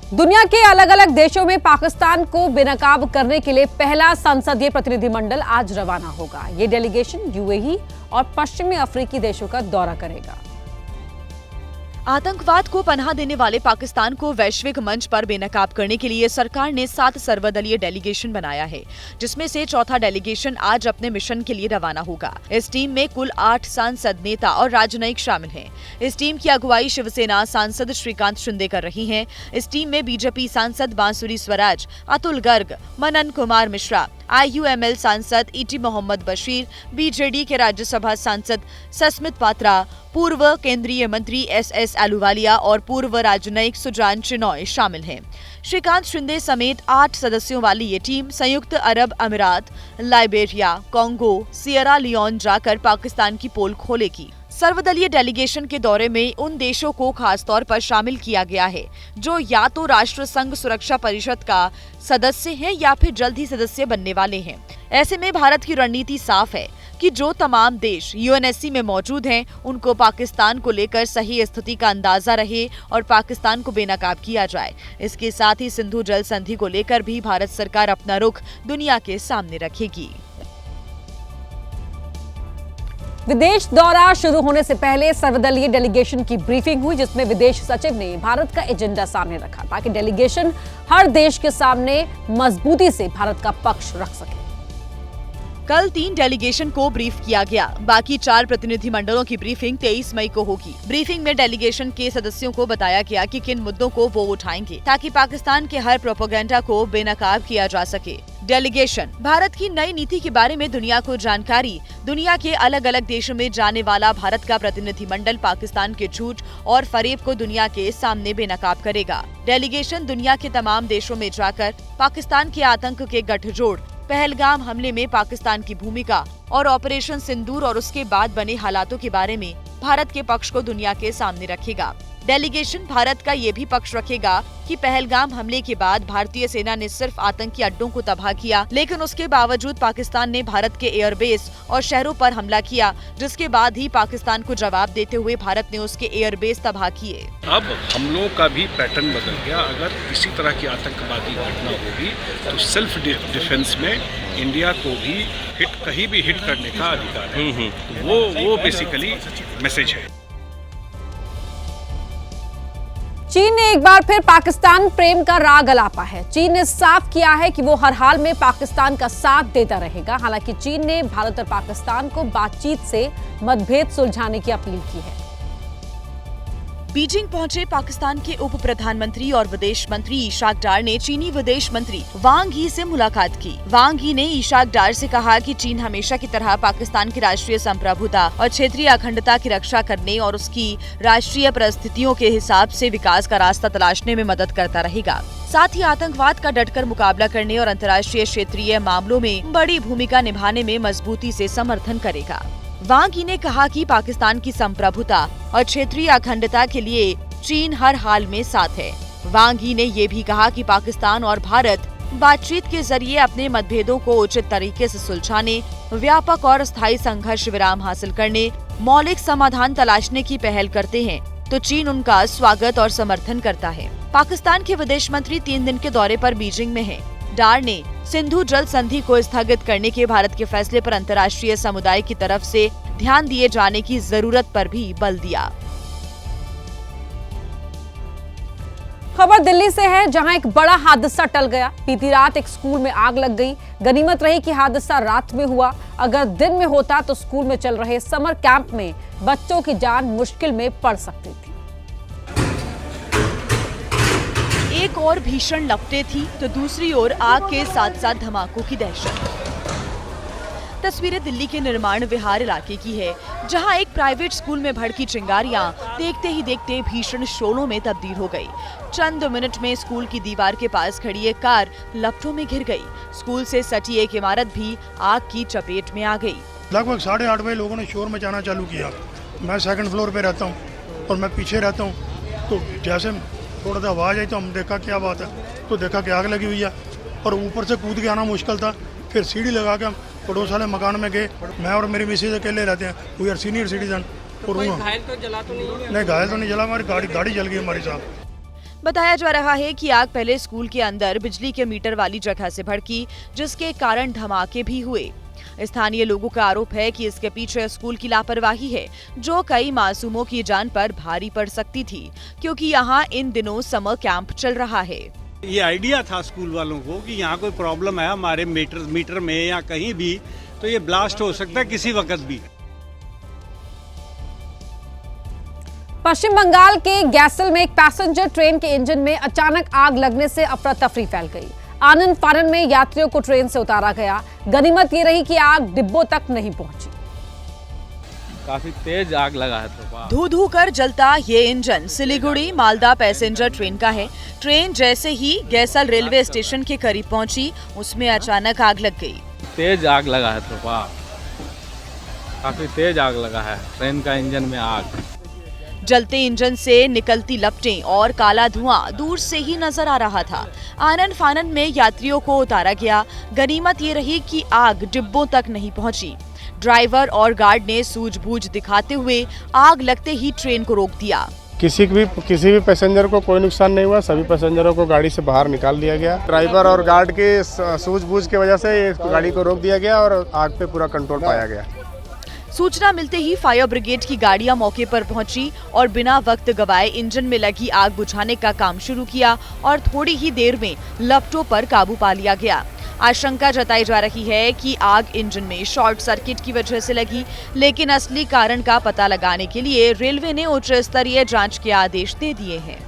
दुनिया के अलग अलग देशों में पाकिस्तान को बेनकाब करने के लिए पहला संसदीय प्रतिनिधिमंडल आज रवाना होगा। ये डेलीगेशन यूएई और पश्चिमी अफ्रीकी देशों का दौरा करेगा। आतंकवाद को पनाह देने वाले पाकिस्तान को वैश्विक मंच पर बेनकाब करने के लिए सरकार ने 7 सर्वदलीय डेलीगेशन बनाया है, जिसमें से चौथा डेलीगेशन आज अपने मिशन के लिए रवाना होगा। इस टीम में कुल 8 सांसद, नेता और राजनयिक शामिल हैं। इस टीम की अगुवाई शिवसेना सांसद श्रीकांत शिंदे कर रही हैं। इस टीम में बीजेपी सांसद बांसुरी स्वराज, अतुल गर्ग, मनन कुमार मिश्रा, IUML सांसद ईटी मोहम्मद बशीर, बीजेडी के राज्यसभा सांसद सस्मित पात्रा, पूर्व केंद्रीय मंत्री SS अहलूवालिया और पूर्व राजनयिक सुजान चिनॉय शामिल हैं। श्रीकांत शिंदे समेत 8 सदस्यों वाली ये टीम संयुक्त अरब अमीरात, लाइबेरिया, कांगो, सियरा लियोन जाकर पाकिस्तान की पोल खोलेगी। सर्वदलीय डेलीगेशन के दौरे में उन देशों को खास तौर पर शामिल किया गया है जो या तो राष्ट्र संघ सुरक्षा परिषद का सदस्य हैं या फिर जल्द ही सदस्य बनने वाले हैं। ऐसे में भारत की रणनीति साफ है कि जो तमाम देश UNSC में मौजूद हैं, उनको पाकिस्तान को लेकर सही स्थिति का अंदाजा रहे और पाकिस्तान को बेनकाब किया जाए। इसके साथ ही सिंधु जल संधि को लेकर भी भारत सरकार अपना रुख दुनिया के सामने रखेगी। विदेश दौरा शुरू होने से पहले सर्वदलीय डेलीगेशन की ब्रीफिंग हुई, जिसमें विदेश सचिव ने भारत का एजेंडा सामने रखा ताकि डेलीगेशन हर देश के सामने मजबूती से भारत का पक्ष रख सके। कल 3 डेलीगेशन को ब्रीफ किया गया। बाकी 4 प्रतिनिधिमंडलों की ब्रीफिंग 23 मई को होगी। ब्रीफिंग में डेलीगेशन के सदस्यों को बताया गया कि किन मुद्दों को वो उठाएंगे ताकि पाकिस्तान के हर प्रोपेगेंडा को बेनकाब किया जा सके। डेलीगेशन भारत की नई नीति के बारे में दुनिया को जानकारी। दुनिया के अलग अलग देशों में जाने वाला भारत का प्रतिनिधिमंडल पाकिस्तान के झूठ और फरेब को दुनिया के सामने बेनकाब करेगा। डेलीगेशन दुनिया के तमाम देशों में जाकर पाकिस्तान के आतंक के गठजोड़, पहलगाम हमले में पाकिस्तान की भूमिका और ऑपरेशन सिंदूर और उसके बाद बने हालातों के बारे में भारत के पक्ष को दुनिया के सामने रखेगा। डेलीगेशन भारत का ये भी पक्ष रखेगा कि पहलगाम हमले के बाद भारतीय सेना ने सिर्फ आतंकी अड्डों को तबाह किया, लेकिन उसके बावजूद पाकिस्तान ने भारत के एयरबेस और शहरों पर हमला किया, जिसके बाद ही पाकिस्तान को जवाब देते हुए भारत ने उसके एयरबेस तबाह किए। अब हमलों का भी पैटर्न बदल गया। अगर इसी तरह की आतंकवादी घटना होगी तो सेल्फ डिफेंस में इंडिया को भी कहीं भी हिट करने का अधिकार है। वो बेसिकली मैसेज है। चीन ने एक बार फिर पाकिस्तान प्रेम का राग अलापा है। चीन ने साफ किया है कि वो हर हाल में पाकिस्तान का साथ देता रहेगा। हालांकि चीन ने भारत और पाकिस्तान को बातचीत से मतभेद सुलझाने की अपील की है। बीजिंग पहुंचे पाकिस्तान के उप प्रधानमंत्री और विदेश मंत्री इशाक डार ने चीनी विदेश मंत्री वांग ही से मुलाकात की। वांग ही ने इशाक डार से कहा कि चीन हमेशा की तरह पाकिस्तान की राष्ट्रीय संप्रभुता और क्षेत्रीय अखंडता की रक्षा करने और उसकी राष्ट्रीय परिस्थितियों के हिसाब से विकास का रास्ता तलाशने में मदद करता रहेगा। साथ ही आतंकवाद का डटकर मुकाबला करने और अंतर्राष्ट्रीय क्षेत्रीय मामलों में बड़ी भूमिका निभाने में मजबूती से समर्थन करेगा। वांग ही ने कहा कि पाकिस्तान की संप्रभुता और क्षेत्रीय अखंडता के लिए चीन हर हाल में साथ है। वांग ही ने ये भी कहा कि पाकिस्तान और भारत बातचीत के जरिए अपने मतभेदों को उचित तरीके से सुलझाने, व्यापक और स्थायी संघर्ष विराम हासिल करने, मौलिक समाधान तलाशने की पहल करते हैं, तो चीन उनका स्वागत और समर्थन करता है। पाकिस्तान के विदेश मंत्री 3 दिन के दौरे पर बीजिंग में हैं। डार ने सिंधु जल संधि को स्थगित करने के भारत के फैसले पर अंतर्राष्ट्रीय समुदाय की तरफ से ध्यान दिए जाने की जरूरत पर भी बल दिया। खबर दिल्ली से है, जहां एक बड़ा हादसा टल गया। बीती रात एक स्कूल में आग लग गई। गनीमत रही कि हादसा रात में हुआ। अगर दिन में होता तो स्कूल में चल रहे समर कैंप में बच्चों की जान मुश्किल में पड़ सकती थी। एक और भीषण लपटें थी तो दूसरी ओर आग के साथ साथ धमाकों की दहशत। तस्वीरें दिल्ली के निर्माण विहार इलाके की है, जहां एक प्राइवेट स्कूल में भड़की चिंगारियां देखते ही देखते भीषण शोलों में तब्दील हो गई। चंद मिनट में स्कूल की दीवार के पास खड़ी एक कार लपटों में घिर गई। स्कूल से सटी एक इमारत भी आग की चपेट में आ गई। लगभग 8:30 बजे लोगों ने शोर मचाना चालू किया। मैं 2nd फ्लोर पे रहता हूँ और मैं पीछे रहता हूँ, तो जैसे थोड़ा सा आवाज़ आई तो हम देखा क्या बात है, तो देखा कि आग लगी हुई है और ऊपर से कूद के आना मुश्किल था। फिर सीढ़ी लगा के हम पड़ोस वाले मकान में गए। मैं और मेरी मिसेज अकेले रहते हैं, वी आर सीनियर सिटीजन। और घायल तो जला तो नहीं? नहीं, घायल तो नहीं जला, हमारी गाड़ी जल गई हमारी साहब। बताया जा रहा है कि आग पहले स्कूल के अंदर बिजली के मीटर वाली जगह से भड़की, जिसके कारण धमाके भी हुए। स्थानीय लोगों का आरोप है कि इसके पीछे स्कूल की लापरवाही है, जो कई मासूमों की जान पर भारी पड़ सकती थी, क्योंकि यहाँ इन दिनों समर कैंप चल रहा है। ये आइडिया था स्कूल वालों को कि यहाँ कोई प्रॉब्लम है हमारे मीटर में या कहीं भी, तो ये ब्लास्ट हो सकता है किसी वक्त भी। पश्चिम बंगाल के गैसल में एक पैसेंजर ट्रेन के इंजन में अचानक आग लगने से अफरा तफरी फैल गई। आनन फानन में यात्रियों को ट्रेन से उतारा गया। गनीमत ये रही कि आग डिब्बों तक नहीं पहुंची। काफी तेज आग लगा है। तो धू धू कर जलता ये engine Siliguri Malda passenger train का है। ट्रेन जैसे ही गैसल रेलवे स्टेशन के करीब पहुंची, उसमें अचानक आग लग गई। तेज आग लगा है। तो काफी तेज आग लगा है ट्रेन का इंजन में आग। जलते इंजन से निकलती लपटें और काला धुआं दूर से ही नजर आ रहा था। आनन फानन में यात्रियों को उतारा गया। गनीमत ये रही कि आग डिब्बों तक नहीं पहुंची। ड्राइवर और गार्ड ने सूझबूझ दिखाते हुए आग लगते ही ट्रेन को रोक दिया। किसी भी पैसेंजर को कोई नुकसान नहीं हुआ। सभी पैसेंजरों को गाड़ी से बाहर निकाल दिया गया। ड्राइवर और गार्ड के सूझबूझ की वजह से ये गाड़ी को रोक दिया गया और आग पे पूरा कंट्रोल पाया गया। सूचना मिलते ही फायर ब्रिगेड की गाड़ियां मौके पर पहुंची और बिना वक्त गवाए इंजन में लगी आग बुझाने का काम शुरू किया और थोड़ी ही देर में लपटों पर काबू पा लिया गया। आशंका जताई जा रही है कि आग इंजन में शॉर्ट सर्किट की वजह से लगी, लेकिन असली कारण का पता लगाने के लिए रेलवे ने उच्च स्तरीय जांच के आदेश दे दिए हैं।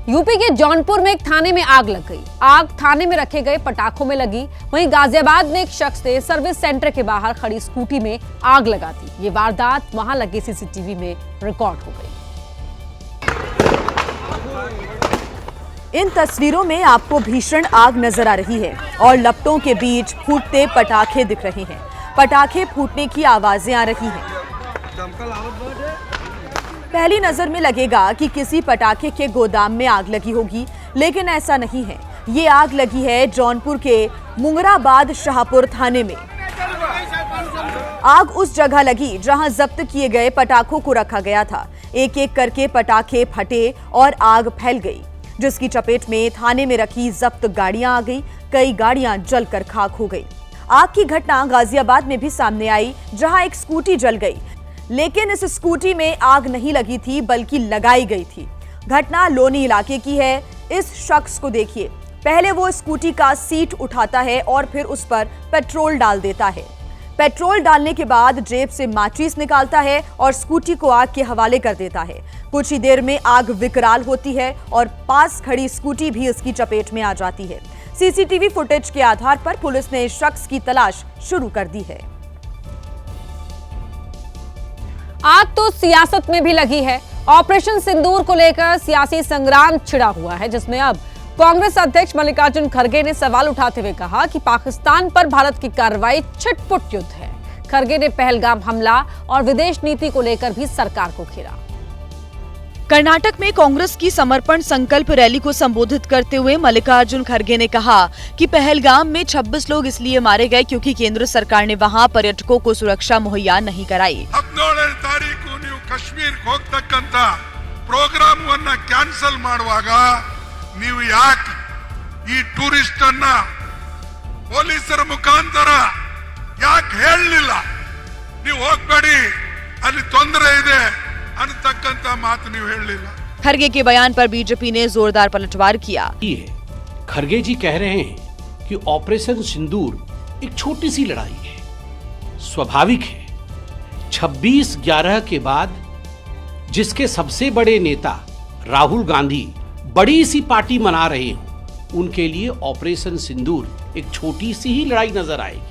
यूपी के जौनपुर में एक थाने में आग लग गई। आग थाने में रखे गए पटाखों में लगी। वहीं गाजियाबाद में एक शख्स ने सर्विस सेंटर के बाहर खड़ी स्कूटी में आग लगा दी। ये वारदात वहां लगे सीसीटीवी में रिकॉर्ड हो गई। इन तस्वीरों में आपको भीषण आग नजर आ रही है और लपटों के बीच फूटते पटाखे दिख रहे हैं। पटाखे फूटने की आवाजें आ रही हैं। पहली नजर में लगेगा कि किसी पटाखे के गोदाम में आग लगी होगी, लेकिन ऐसा नहीं है। ये आग लगी है जौनपुर के मुंगराबाद शाहपुर थाने में। आग उस जगह लगी जहां जब्त किए गए पटाखों को रखा गया था। एक एक करके पटाखे फटे और आग फैल गई, जिसकी चपेट में थाने में रखी जब्त गाड़ियां आ गई। कई गाड़ियां जलकर खाक हो गई। आग की घटना गाजियाबाद में भी सामने आई, जहां एक स्कूटी जल गई, लेकिन इस स्कूटी में आग नहीं लगी थी बल्कि लगाई गई थी। घटना लोनी इलाके की है। इस शख्स को देखिए, पहले वो स्कूटी का सीट उठाता है और फिर उस पर पेट्रोल डाल देता है। पेट्रोल डालने के बाद जेब से माचिस निकालता है और स्कूटी को आग के हवाले कर देता है। कुछ ही देर में आग विकराल होती है और पास खड़ी स्कूटी भी इसकी चपेट में आ जाती है। सीसीटीवी फुटेज के आधार पर पुलिस ने इस शख्स की तलाश शुरू कर दी है। आग तो सियासत में भी लगी है। ऑपरेशन सिंदूर को लेकर सियासी संग्राम छिड़ा हुआ है, जिसमें अब कांग्रेस अध्यक्ष मल्लिकार्जुन खड़गे ने सवाल उठाते हुए कहा कि पाकिस्तान पर भारत की कार्रवाई छिटपुट युद्ध है। खड़गे ने पहलगाम हमला और विदेश नीति को लेकर भी सरकार को घेरा। कर्नाटक में कांग्रेस की समर्पण संकल्प रैली को संबोधित करते हुए मल्लिकार्जुन खड़गे ने कहा कि पहलगाम में 26 लोग इसलिए मारे गए क्योंकि केंद्र सरकार ने वहां पर्यटकों को सुरक्षा मुहैया नहीं कराई। 17ನೇ ತಾರೀಕು ನೀವು ಕಾಶ್ಮೀರಕ್ಕೆ ಹೋಗತಕ್ಕಂತ ಪ್ರೋಗ್ರಾಮ್ ಅನ್ನು ಕ್ಯಾನ್ಸಲ್ ಮಾಡುವಾಗ ನೀವು ಯಾಕೆ ಈ ಟೂರಿಸ್ಟ್ ಅನ್ನ ಪೊಲೀಸರ ಮುಖಾಂತರ ಯಾಕೆ ಹೇಳಲಿಲ್ಲ? ನೀವು ಹೋಗಬೇಡಿ, ಅಲ್ಲಿ ತೊಂದರೆ ಇದೆ ಅನ್ನತಕ್ಕಂತ ಮಾತು ನೀವು ಹೇಳಲಿಲ್ಲ। खड़गे के बयान पर बीजेपी ने जोरदार पलटवार किया। खड़गे जी कह रहे हैं कि ऑपरेशन सिंदूर एक छोटी सी लड़ाई है, स्वाभाविक है। 26/11 के बाद जिसके सबसे बड़े नेता राहुल गांधी बड़ी सी पार्टी मना रहे हों, उनके लिए ऑपरेशन सिंदूर एक छोटी सी ही लड़ाई नजर आएगी।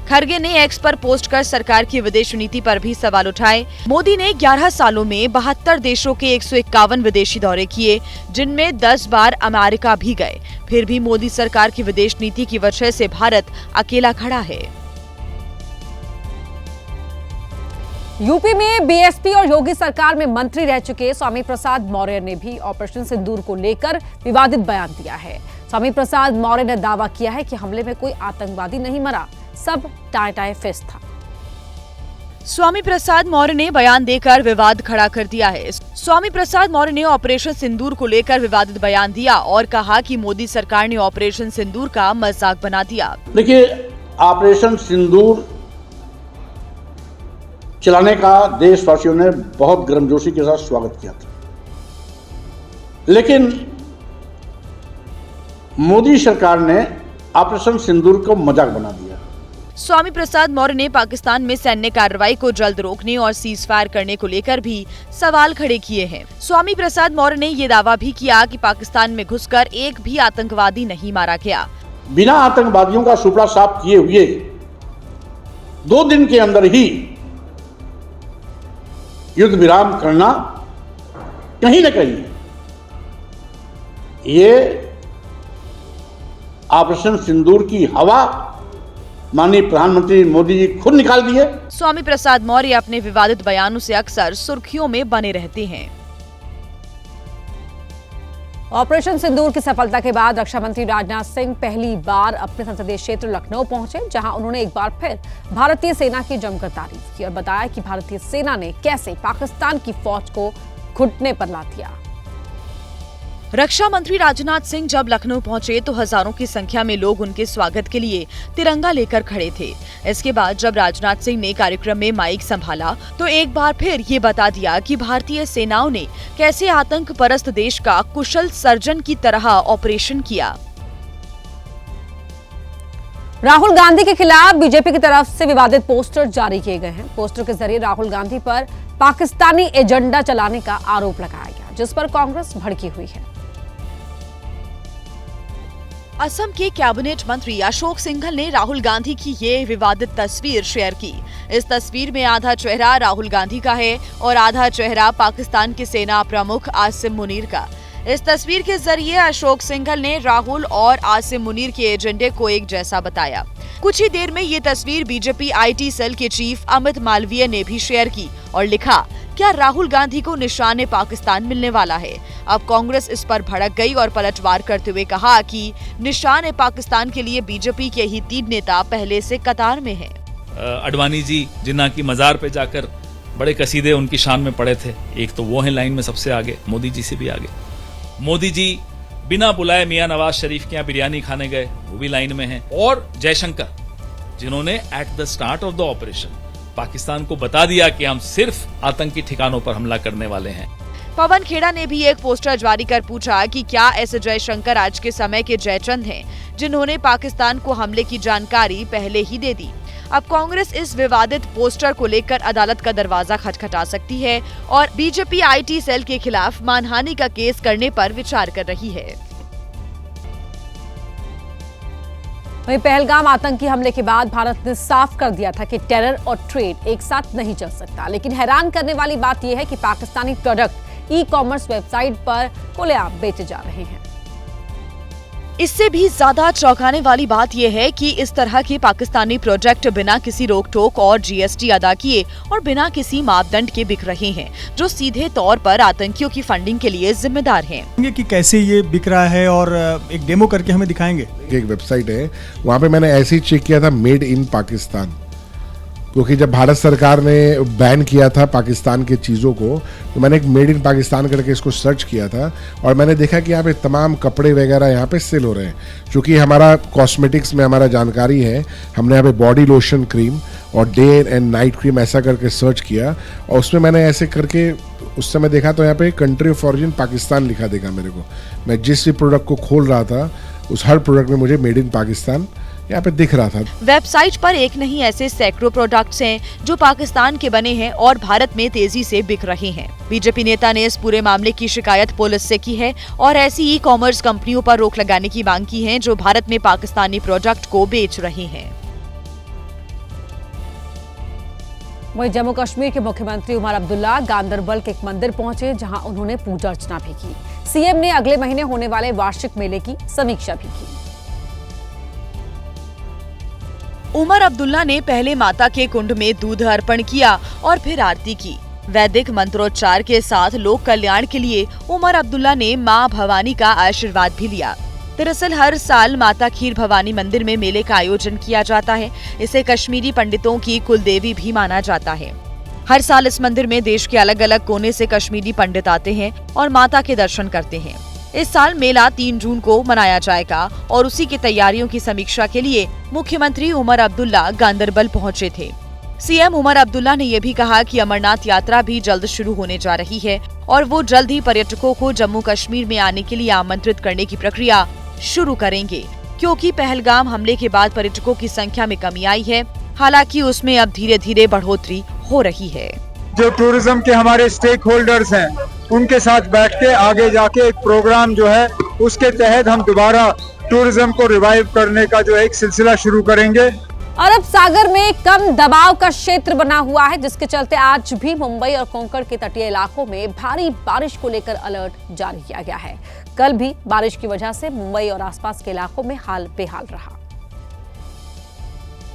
खड़गे ने एक्स पर पोस्ट कर सरकार की विदेश नीति पर भी सवाल उठाए। मोदी ने 11 सालों में 72 देशों के 151 विदेशी दौरे किए, जिनमें 10 बार अमेरिका भी गए। फिर भी मोदी सरकार की विदेश नीति की वजह से भारत अकेला खड़ा है। यूपी में बीएसपी और योगी सरकार में मंत्री रह चुके स्वामी प्रसाद मौर्य ने भी ऑपरेशन सिंदूर को लेकर विवादित बयान दिया है। स्वामी प्रसाद मौर्य ने दावा किया है कि हमले में कोई आतंकवादी नहीं मरा, सब टाई फेस था। स्वामी प्रसाद मौर्य ने बयान देकर विवाद खड़ा कर दिया है। स्वामी प्रसाद मौर्य ने ऑपरेशन सिंदूर को लेकर विवादित बयान दिया और कहा कि मोदी सरकार ने ऑपरेशन सिंदूर का मजाक बना दिया। देखिए, ऑपरेशन सिंदूर चलाने का देशवासियों ने बहुत गर्मजोशी के साथ स्वागत किया था, लेकिन मोदी सरकार ने ऑपरेशन सिंदूर को मजाक बना दिया। स्वामी प्रसाद मौर्य ने पाकिस्तान में सैन्य कार्रवाई को जल्द रोकने और सीज फायर करने को लेकर भी सवाल खड़े किए हैं। स्वामी प्रसाद मौर्य ने ये दावा भी किया कि पाकिस्तान में घुसकर एक भी आतंकवादी नहीं मारा गया। बिना आतंकवादियों का सुपड़ा साफ किए हुए 2 दिन के अंदर ही युद्ध विराम करना कहीं न कहीं ये ऑपरेशन सिंदूर की हवा माननीय प्रधानमंत्री मोदी जी खुद निकाल दिए। स्वामी प्रसाद मौर्य अपने विवादित बयानों से अक्सर सुर्खियों में बने रहते हैं। ऑपरेशन सिंदूर की सफलता के बाद रक्षा मंत्री राजनाथ सिंह पहली बार अपने संसदीय क्षेत्र लखनऊ पहुंचे, जहां उन्होंने एक बार फिर भारतीय सेना की जमकर तारीफ की और बताया कि भारतीय सेना ने कैसे पाकिस्तान की फौज को घुटने पर ला दिया। रक्षा मंत्री राजनाथ सिंह जब लखनऊ पहुंचे तो हजारों की संख्या में लोग उनके स्वागत के लिए तिरंगा लेकर खड़े थे। इसके बाद जब राजनाथ सिंह ने कार्यक्रम में माइक संभाला तो एक बार फिर ये बता दिया कि भारतीय सेनाओं ने कैसे आतंक परस्त देश का कुशल सर्जन की तरह ऑपरेशन किया। राहुल गांधी के खिलाफ बीजेपी की तरफ से विवादित पोस्टर जारी किए गए हैं। पोस्टर के जरिए राहुल गांधी पर पाकिस्तानी एजेंडा चलाने का आरोप लगाया गया, जिस पर कांग्रेस भड़की हुई है। असम के कैबिनेट मंत्री अशोक सिंघल ने राहुल गांधी की ये विवादित तस्वीर शेयर की। इस तस्वीर में आधा चेहरा राहुल गांधी का है और आधा चेहरा पाकिस्तान के सेना प्रमुख आसिम मुनीर का। इस तस्वीर के जरिए अशोक सिंघल ने राहुल और आसिम मुनीर के एजेंडे को एक जैसा बताया। कुछ ही देर में ये तस्वीर बीजेपी IT सेल के चीफ अमित मालवीय ने भी शेयर की और लिखा, क्या राहुल गांधी को निशाने पाकिस्तान मिलने वाला है? अब कांग्रेस इस पर भड़क गई और पलटवार करते हुए कहा कि निशाने पाकिस्तान के लिए बीजेपी के ही 3 नेता पहले से कतार में हैं। अडवाणी जी जिन्ना की मजार पे जाकर बड़े कसीदे उनकी शान में पड़े थे, एक तो वो है लाइन में सबसे आगे, मोदी जी से भी आगे। मोदी जी बिना बुलाए मियां नवाज शरीफ के यहाँ बिरयानी खाने गए, वो भी लाइन में हैं। और जयशंकर जिन्होंने at the start of the operation Pakistan को बता दिया कि हम सिर्फ आतंकी ठिकानों पर हमला करने वाले हैं। पवन खेड़ा ने भी एक पोस्टर जारी कर पूछा कि क्या ऐसे जयशंकर आज के समय के जयचंद हैं, जिन्होंने पाकिस्तान को हमले की जानकारी पहले ही दे दी। अब कांग्रेस इस विवादित पोस्टर को लेकर अदालत का दरवाजा खटखटा सकती है और बीजेपी IT सेल के खिलाफ मानहानि का केस करने पर विचार कर रही है। वहीं पहलगाम आतंकी हमले के बाद भारत ने साफ कर दिया था कि टेरर और ट्रेड एक साथ नहीं चल सकता। लेकिन हैरान करने वाली बात यह है कि पाकिस्तानी प्रोडक्ट ई-कॉमर्स वेबसाइट पर खुलेआम बेचे जा रहे हैं। इससे भी ज्यादा चौंकाने वाली बात यह है कि इस तरह के पाकिस्तानी प्रोजेक्ट बिना किसी रोक टोक और GST अदा किए और बिना किसी मापदंड के बिक रहे हैं, जो सीधे तौर पर आतंकियों की फंडिंग के लिए जिम्मेदार हैं। कि कैसे ये बिक रहा है और एक डेमो करके हमें दिखाएंगे। एक वेबसाइट है, वहाँ पे मैंने ऐसे ही चेक किया था, मेड इन पाकिस्तान, क्योंकि जब भारत सरकार ने बैन किया था पाकिस्तान के चीज़ों को, तो मैंने एक मेड इन पाकिस्तान करके इसको सर्च किया था और मैंने देखा कि यहाँ पे तमाम कपड़े वगैरह यहाँ पे सेल हो रहे हैं। क्योंकि हमारा कॉस्मेटिक्स में हमारा जानकारी है, हमने यहाँ पे बॉडी लोशन क्रीम और डे एंड नाइट क्रीम ऐसा करके सर्च किया और उसमें मैंने ऐसे करके उस समय देखा तो यहाँ पे कंट्री ऑफ ऑरिजिन पाकिस्तान लिखा देखा मेरे को। मैं जिस भी प्रोडक्ट को खोल रहा था उस हर प्रोडक्ट में मुझे मेड इन पाकिस्तान यहाँ पे दिख रहा था। वेबसाइट पर एक नहीं ऐसे सैकड़ों प्रोडक्ट्स हैं जो पाकिस्तान के बने हैं और भारत में तेजी से बिक रहे हैं। बीजेपी नेता ने इस पूरे मामले की शिकायत पुलिस से की है और ऐसी ई-कॉमर्स कंपनियों पर रोक लगाने की मांग की है जो भारत में पाकिस्तानी प्रोडक्ट को बेच रही हैं। वहीं जम्मू कश्मीर के मुख्यमंत्री उमर अब्दुल्ला गांदरबल के एक मंदिर पहुंचे, जहां उन्होंने पूजा अर्चना भी की। सीएम ने अगले महीने होने वाले वार्षिक मेले की समीक्षा भी की। उमर अब्दुल्ला ने पहले माता के कुंड में दूध अर्पण किया और फिर आरती की। वैदिक मंत्रोच्चार के साथ लोक कल्याण के लिए उमर अब्दुल्ला ने मां भवानी का आशीर्वाद भी लिया। दरअसल हर साल माता खीर भवानी मंदिर में मेले का आयोजन किया जाता है। इसे कश्मीरी पंडितों की कुलदेवी भी माना जाता है। हर साल इस मंदिर में देश के अलग अलग कोने से कश्मीरी पंडित आते हैं और माता के दर्शन करते हैं। इस साल मेला 3 जून को मनाया जाएगा और उसी की तैयारियों की समीक्षा के लिए मुख्यमंत्री उमर अब्दुल्ला गांदरबल पहुंचे थे। सीएम उमर अब्दुल्ला ने यह भी कहा कि अमरनाथ यात्रा भी जल्द शुरू होने जा रही है और वो जल्द ही पर्यटकों को जम्मू कश्मीर में आने के लिए आमंत्रित करने की प्रक्रिया शुरू करेंगे, क्योंकि पहलगाम हमले के बाद पर्यटकों की संख्या में कमी आई है। हालांकि उसमें अब धीरे धीरे बढ़ोतरी हो रही है। जो टूरिज्म के हमारे स्टेक होल्डर्स हैं, उनके साथ बैठ के आगे जाके एक प्रोग्राम जो है उसके तहत हम दोबारा टूरिज्म को रिवाइव करने का जो एक सिलसिला शुरू करेंगे। अरब सागर में कम दबाव का क्षेत्र बना हुआ है, जिसके चलते आज भी मुंबई और कोंकण के तटीय इलाकों में भारी बारिश को लेकर अलर्ट जारी किया गया है। कल भी बारिश की वजह से मुंबई और आसपास के इलाकों में हाल बेहाल रहा।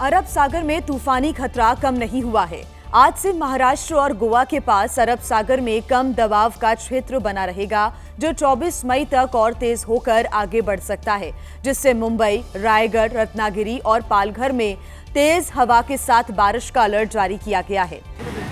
अरब सागर में तूफानी खतरा कम नहीं हुआ है। आज से महाराष्ट्र और गोवा के पास अरब सागर में कम दबाव का क्षेत्र बना रहेगा, जो 24 मई तक और तेज होकर आगे बढ़ सकता है, जिससे मुंबई, रायगढ़, रत्नागिरी और पालघर में तेज हवा के साथ बारिश का अलर्ट जारी किया गया है।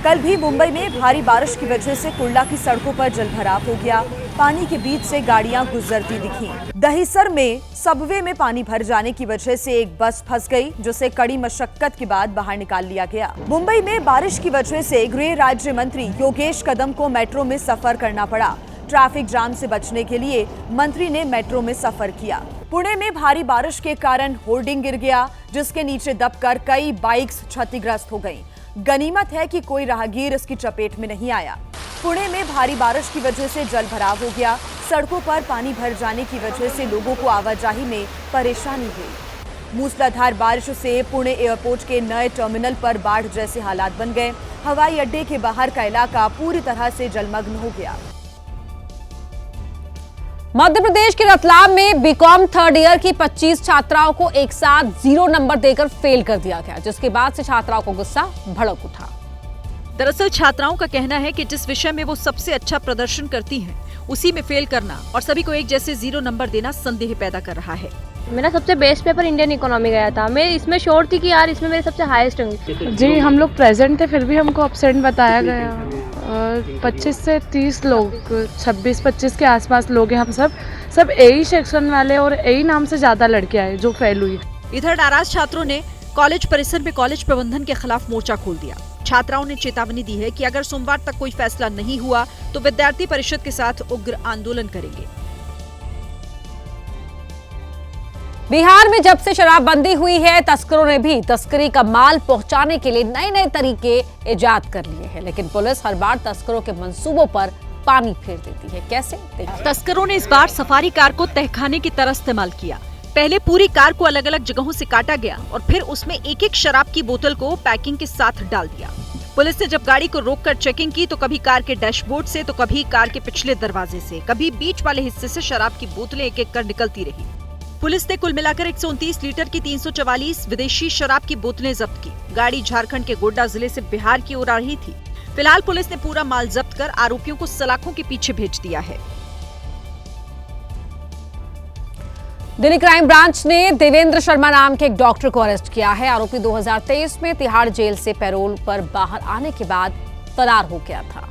कल भी मुंबई में भारी बारिश की वजह से कुर्ला की सड़कों पर जलभराव हो गया। पानी के बीच से गाड़ियां गुजरती दिखी। दहिसर में सबवे में पानी भर जाने की वजह से एक बस फंस गई, जिसे कड़ी मशक्कत के बाद बाहर निकाल लिया गया। मुंबई में बारिश की वजह से गृह राज्य मंत्री योगेश कदम को मेट्रो में सफर करना पड़ा। ट्रैफिक जाम से बचने के लिए मंत्री ने मेट्रो में सफर किया। पुणे में भारी बारिश के कारण होर्डिंग गिर गया, जिसके नीचे दबकर कई बाइक्स क्षतिग्रस्त हो गईं। गनीमत है कि कोई राहगीर इसकी चपेट में नहीं आया। पुणे में भारी बारिश की वजह से जलभराव हो गया। सड़कों पर पानी भर जाने की वजह से लोगों को आवाजाही में परेशानी हुई। मूसलाधार बारिश से पुणे एयरपोर्ट के नए टर्मिनल पर बाढ़ जैसे हालात बन गए। हवाई अड्डे के बाहर का इलाका पूरी तरह से जलमग्न हो गया। मध्य प्रदेश के रतलाम में बीकॉम 3rd ईयर की 25 छात्राओं को एक साथ 0 नंबर देकर फेल कर दिया गया, जिसके बाद से छात्राओं को गुस्सा भड़क उठा। दरअसल छात्राओं का कहना है कि जिस विषय में वो सबसे अच्छा प्रदर्शन करती हैं, उसी में फेल करना और सभी को एक जैसे 0 नंबर देना संदेह पैदा कर रहा है। मेरा सबसे बेस्ट पेपर इंडियन इकोनॉमी गया था। मैं इसमें श्योर थी कि यार इसमें मेरे सबसे हाईएस्ट होंगे। जी, हम लोग प्रेजेंट थे, फिर भी हमको अब्सेंट बताया गया। 25 से 30 लोग, 26-25 के आसपास लोग हैं। हम सब ए सेक्शन वाले और ए नाम से ज्यादा लड़के आए जो फेल हुई। इधर नाराज छात्रों ने कॉलेज परिसर में कॉलेज प्रबंधन के खिलाफ मोर्चा खोल दिया। छात्राओं ने चेतावनी दी है कि अगर सोमवार तक कोई फैसला नहीं हुआ तो विद्यार्थी परिषद के साथ उग्र आंदोलन करेंगे। बिहार में जब से शराबबंदी हुई है, तस्करों ने भी तस्करी का माल पहुंचाने के लिए नए नए तरीके इजाद कर लिए हैं, लेकिन पुलिस हर बार तस्करों के मंसूबों पर पानी फेर देती है। कैसे? तस्करों ने इस बार सफारी कार को तहखाने की तरह इस्तेमाल किया। पहले पूरी कार को अलग अलग जगहों से काटा गया और फिर उसमें एक एक शराब की बोतल को पैकिंग के साथ डाल दिया। पुलिस ने जब गाड़ी को रोककर चेकिंग की तो कभी कार के डैशबोर्ड से, तो कभी कार के पिछले दरवाजे से, कभी बीच वाले हिस्से से शराब की बोतलें एक एक कर निकलती रही। पुलिस ने कुल मिलाकर 129 लीटर की 344 विदेशी शराब की बोतलें जब्त की। गाड़ी झारखंड के गोड्डा जिले से बिहार की ओर आ रही थी। फिलहाल पुलिस ने पूरा माल जब्त कर आरोपियों को सलाखों के पीछे भेज दिया है। दिल्ली क्राइम ब्रांच ने देवेंद्र शर्मा नाम के एक डॉक्टर को अरेस्ट किया है। आरोपी 2023 में तिहाड़ जेल से पैरोल पर बाहर आने के बाद फरार हो गया था।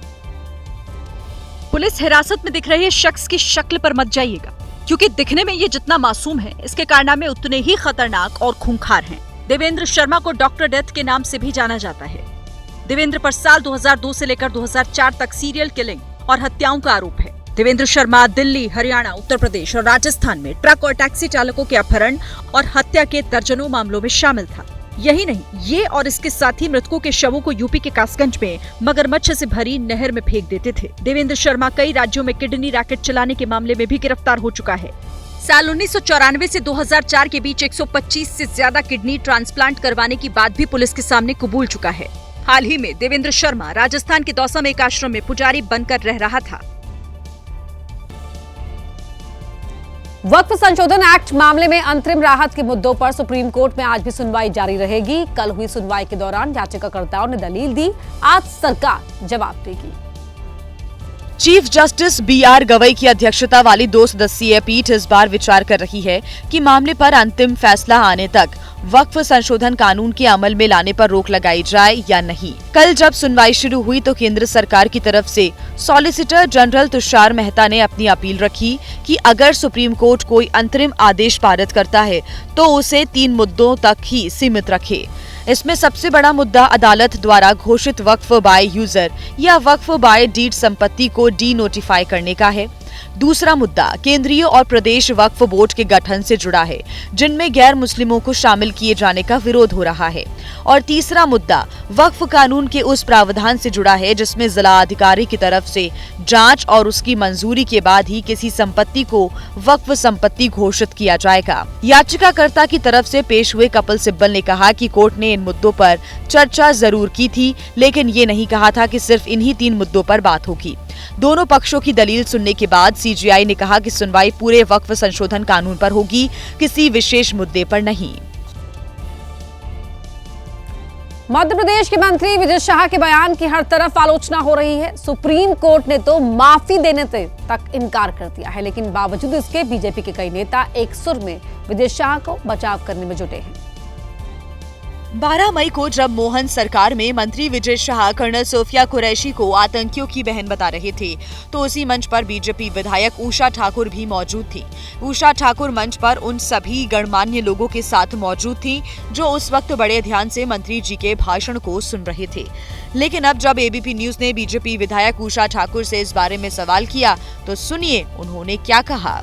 पुलिस हिरासत में दिख रहे शख्स की शक्ल पर मत जाइएगा, क्योंकि दिखने में ये जितना मासूम है, इसके कारनामे उतने ही खतरनाक और खूंखार हैं। देवेंद्र शर्मा को डॉक्टर डेथ के नाम से भी जाना जाता है। देवेंद्र पर साल 2002 से लेकर 2004 तक सीरियल किलिंग और हत्याओं का आरोप है। देवेंद्र शर्मा दिल्ली, हरियाणा, उत्तर प्रदेश और राजस्थान में ट्रक और टैक्सी चालकों के अपहरण और हत्या के दर्जनों मामलों में शामिल था। यही नहीं, ये और इसके साथी मृतकों के शवों को यूपी के कासगंज में मगरमच्छ से भरी नहर में फेंक देते थे। देवेंद्र शर्मा कई राज्यों में किडनी रैकेट चलाने के मामले में भी गिरफ्तार हो चुका है। साल 1994 से 2004 के बीच 125 से ज्यादा किडनी ट्रांसप्लांट करवाने की बात भी पुलिस के सामने कबूल चुका है। हाल ही में देवेंद्र शर्मा राजस्थान के दौसा में एक आश्रम में पुजारी बनकर रह रहा था। वक्फ संशोधन एक्ट मामले में अंतरिम राहत के मुद्दों पर सुप्रीम कोर्ट में आज भी सुनवाई जारी रहेगी। कल हुई सुनवाई के दौरान याचिकाकर्ताओं ने दलील दी, आज सरकार जवाब देगी। चीफ जस्टिस BR गवई की अध्यक्षता वाली 2 सदस्यीय पीठ इस बार विचार कर रही है कि मामले पर अंतिम फैसला आने तक वक्फ संशोधन कानून के अमल में लाने पर रोक लगाई जाए या नहीं। कल जब सुनवाई शुरू हुई तो केंद्र सरकार की तरफ से सॉलिसिटर जनरल तुषार मेहता ने अपनी अपील रखी कि अगर सुप्रीम कोर्ट कोई अंतरिम आदेश पारित करता है तो उसे 3 मुद्दों तक ही सीमित रखे। इसमें सबसे बड़ा मुद्दा अदालत द्वारा घोषित वक्फ बाय यूजर या वक्फ बाय डीड संपत्ति को डी नोटिफाई करने का है। दूसरा मुद्दा केंद्रीय और प्रदेश वक्फ बोर्ड के गठन से जुड़ा है, जिनमें गैर मुस्लिमों को शामिल किए जाने का विरोध हो रहा है। और तीसरा मुद्दा वक्फ कानून के उस प्रावधान से जुड़ा है जिसमें जिला अधिकारी की तरफ से जांच और उसकी मंजूरी के बाद ही किसी संपत्ति को वक्फ संपत्ति घोषित किया जाएगा। याचिकाकर्ता की तरफ से पेश हुए कपिल सिब्बल ने कहा कि कोर्ट ने इन मुद्दों पर चर्चा जरूर की थी, लेकिन ये नहीं कहा था कि सिर्फ इन्हीं 3 मुद्दों पर बात होगी। दोनों पक्षों की दलील सुनने के बाद CJI ने कहा कि सुनवाई पूरे वक्फ संशोधन कानून पर होगी, किसी विशेष मुद्दे पर नहीं। मध्य प्रदेश के मंत्री विजय शाह के बयान की हर तरफ आलोचना हो रही है। सुप्रीम कोर्ट ने तो माफी देने से तक इनकार कर दिया है, लेकिन बावजूद इसके बीजेपी के कई नेता एक सुर में विजय शाह को बचाव करने में जुटे हैं। 12 मई को जब मोहन सरकार में मंत्री विजय शाह कर्नल सोफिया कुरैशी को आतंकियों की बहन बता रहे थे, तो उसी मंच पर बीजेपी विधायक उषा ठाकुर भी मौजूद थी। उषा ठाकुर मंच पर उन सभी गणमान्य लोगों के साथ मौजूद थी जो उस वक्त बड़े ध्यान से मंत्री जी के भाषण को सुन रहे थे। लेकिन अब जब ABP न्यूज ने बीजेपी विधायक उषा ठाकुर से इस बारे में सवाल किया तो सुनिए उन्होंने क्या कहा।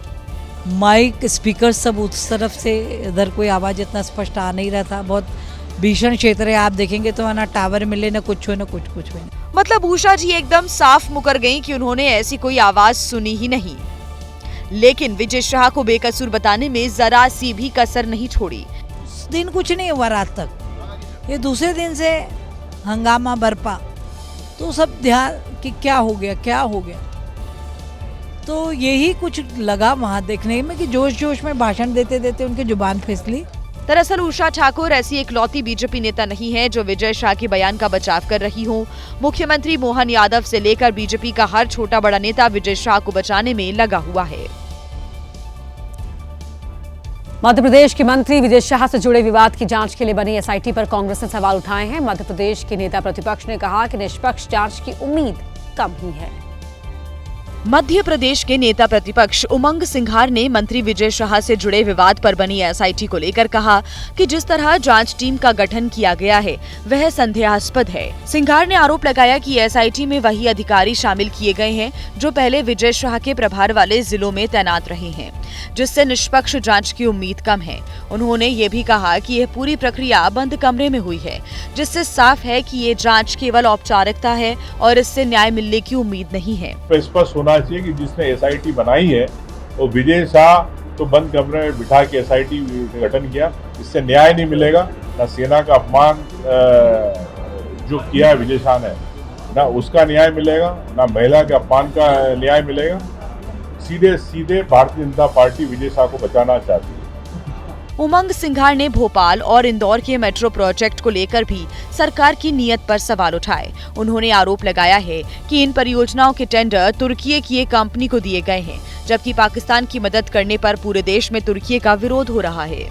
माइक स्पीकर सब उस तरफ से, इधर कोई आवाज इतना स्पष्ट आ नहीं रहा था। बहुत भीषण क्षेत्र है, आप देखेंगे तो ना टावर मिले न कुछ हो न कुछ भी। मतलब उषा जी एकदम साफ मुकर गईं कि उन्होंने ऐसी कोई आवाज सुनी ही नहीं। लेकिन विजय शाह को बेकसूर बताने में जरा सी भी कसर नहीं छोड़ी। उस दिन कुछ नहीं हुआ रात तक, ये दूसरे दिन से हंगामा बरपा, तो सब ध्यान कि क्या हो गया। तो यही कुछ लगा वहां देखने में कि जोश में भाषण देते देते उनकी जुबान फिसली। दरअसल उषा ठाकुर ऐसी इकलौती बीजेपी नेता नहीं है जो विजय शाह के बयान का बचाव कर रही हो। मुख्यमंत्री मोहन यादव से लेकर बीजेपी का हर छोटा बड़ा नेता विजय शाह को बचाने में लगा हुआ है। मध्य प्रदेश के मंत्री विजय शाह से जुड़े विवाद की जांच के लिए बनी SIT पर कांग्रेस ने सवाल उठाए हैं। मध्य प्रदेश के नेता प्रतिपक्ष ने कहा कि निष्पक्ष जांच की उम्मीद कम ही है। मध्य प्रदेश के नेता प्रतिपक्ष उमंग सिंघार ने मंत्री विजय शाह से जुड़े विवाद पर बनी SIT को लेकर कहा कि जिस तरह जांच टीम का गठन किया गया है वह संदेहास्पद है। सिंघार ने आरोप लगाया कि SIT में वही अधिकारी शामिल किए गए हैं जो पहले विजय शाह के प्रभार वाले जिलों में तैनात रहे हैं, जिससे निष्पक्ष जांच की उम्मीद कम है। उन्होंने ये भी कहा कि यह पूरी प्रक्रिया बंद कमरे में हुई है, जिससे साफ है कि ये जांच केवल औपचारिकता है और इससे न्याय मिलने की उम्मीद नहीं है। स्पष्ट होना चाहिए कि जिसने SIT बनाई है वो विजय शाह तो बंद कमरे में बिठा के SIT गठन किया, इससे न्याय नहीं मिलेगा। ना सेना का अपमान जो किया है विजय शाह ने, ना उसका न्याय मिलेगा, ना महिला के अपमान का न्याय मिलेगा। सीधे भारतीय जनता पार्टी विजय शाह को बचाना चाहती है। उमंग सिंघार ने भोपाल और इंदौर के मेट्रो प्रोजेक्ट को लेकर भी सरकार की नीयत पर सवाल उठाए। उन्होंने आरोप लगाया है कि इन परियोजनाओं के टेंडर तुर्की की एक कंपनी को दिए गए हैं, जबकि पाकिस्तान की मदद करने पर पूरे देश में तुर्की का विरोध हो रहा है।